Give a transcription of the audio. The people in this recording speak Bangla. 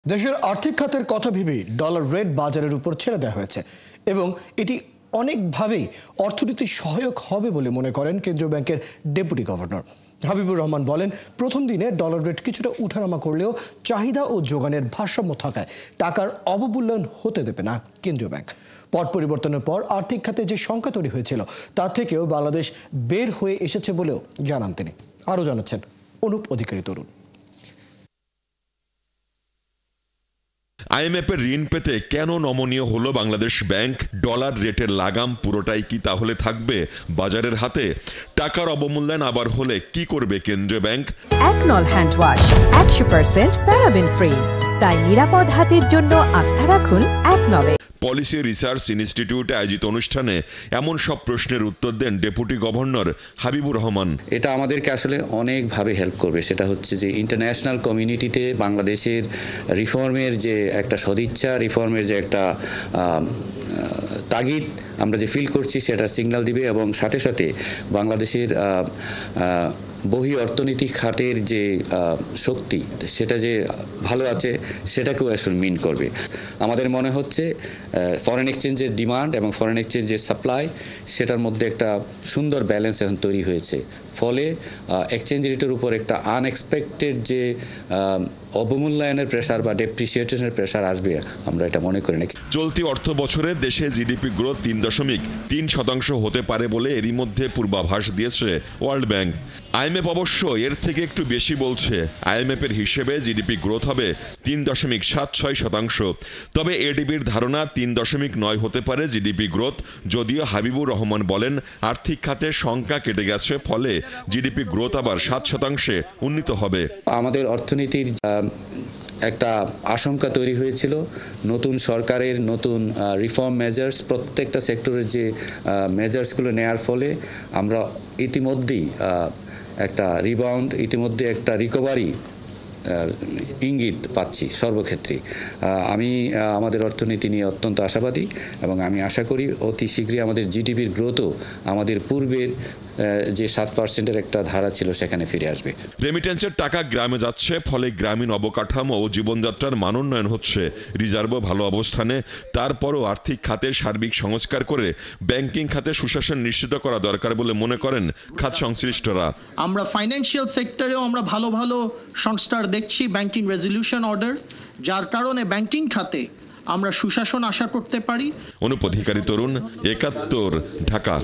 দেশের আর্থিক খাতের কথা ভেবেই ডলার রেট বাজারের উপর ছেড়ে দেওয়া হয়েছে এবং এটি অনেকভাবেই অর্থনীতি সহায়ক হবে বলে মনে করেন কেন্দ্রীয় ব্যাংকের ডেপুটি গভর্নর হাবিবুর রহমান বলেন, প্রথম দিনে ডলার রেট কিছুটা উঠানামা করলেও চাহিদা ও যোগানের ভারসাম্য থাকায় টাকার অবমূল্যায়ন হতে দেবে না কেন্দ্রীয় ব্যাংক। পট পরিবর্তনের পর আর্থিক খাতে যে শঙ্কা তৈরি হয়েছিল তা থেকেও বাংলাদেশ বের হয়ে এসেছে বলেও জানান তিনি। আরও জানাচ্ছেন অনুপ অধিকারী তরুণ। আইএমএফের ঋণ পেতে কেন নমনীয় হলো বাংলাদেশ ব্যাংক? ডলার রেটের লাগাম পুরোটাই কি তাহলে থাকবে বাজারের হাতে? টাকার অবমূল্যায়ন আবার হলে কি করবে কেন্দ্রীয় ব্যাংক? একনল হ্যান্ড ওয়াশ 100% প্যারাবেন ফ্রি, তাই নিরাপদ হাতের জন্য আস্থা রাখুন একনলে। পলিসি রিসার্চ ইনস্টিটিউটে আয়োজিত অনুষ্ঠানে এমন সব প্রশ্নের উত্তর দেন ডেপুটি গভর্নর হাবিবুর রহমান। এটা আমাদেরকে আসলে অনেকভাবে হেল্প করবে। সেটা হচ্ছে যে ইন্টারন্যাশনাল কমিউনিটিতে বাংলাদেশের রিফর্মের যে একটা সদিচ্ছা, রিফর্মের যে একটা তাগিদ আমরা যে ফিল করছি সেটা সিগন্যাল দিবে এবং সাথে সাথে বাংলাদেশের বহি অর্থনৈতিক খাতের যে শক্তি সেটা যে ভালো আছে সেটাকেও আসলে মিন করবে। আমাদের মনে হচ্ছে ফরেন এক্সচেঞ্জের ডিমান্ড এবং ফরেন এক্সচেঞ্জের সাপ্লাই সেটার মধ্যে একটা সুন্দর ব্যালেন্স এখন তৈরি হয়েছে। ফলে এক্সচেঞ্জ রেটের উপর একটা আনএক্সপেক্টেড যে অবমূল্যায়নের প্রেসার বা ডেপ্রিসিয়েশনের প্রেসার আসবে আমরা এটা মনে করি না। চলতি অর্থ বছরে দেশে জিডিপি গ্রোথ 3.3% হতে পারে বলে এরই মধ্যে পূর্বাভাস দিয়েছে ওয়ার্ল্ড ব্যাংক। আইএমএফ অবশ্য এর থেকে একটু বেশি বলছে। আইএমএফের হিসেবে জিডিপি গ্রোথ হবে 3.76%। তবে এডিবির ধারণা 3.9 হতে পারে জিডিপি গ্রোথ। যদিও হাবিবুর রহমান বলেন, আর্থিক খাতে শঙ্কা কেটে গেছে, ফলে জিডিপি গ্রোথ আবার 7% উন্নীত হবে। আমাদের অর্থনীতির একটা আশঙ্কা তৈরি হয়েছিল নতুন সরকারের নতুন রিফর্ম মেজার্স, প্রত্যেকটা সেক্টরের যে মেজার্সগুলো নেয়ার ফলে আমরা ইতিমধ্যেই একটা রিবাউন্ড, ইতিমধ্যে একটা রিকভারি ইঙ্গিত পাচ্ছি সর্বক্ষেত্রে। আমি আমাদের অর্থনীতি নিয়ে অত্যন্ত আশাবাদী এবং আমি আশা করি অতি শীঘ্রই আমাদের জিডিপির গ্রোথও আমাদের পূর্বের যে 7%-এর একটা ধারা ছিল সেখানে ফিরে আসবে। রেমিটেন্সের টাকা গ্রামে যাচ্ছে, ফলে গ্রামীণ অবকাঠামো ও জীবনযাত্রার মান উন্নয়ন হচ্ছে। রিজার্ভও ভালো অবস্থানে। তারপরও আর্থিক খাতের সার্বিক সংস্কার করে ব্যাংকিং খাতে সুশাসন নিশ্চিত করা দরকার বলে মনে করেন খাত সংশ্লিষ্টরা। আমরা ফাইন্যান্সিয়াল সেক্টরেও আমরা ভালো ভালো সংস্কার দেখছি, ব্যাংকিং রেজলিউশন অর্ডার, যার কারণে ব্যাংকিং খাতে আমরা সুশাসন আশা করতে পারি। অনুপ অধিকারী তরুণ, ৭১, ঢাকা।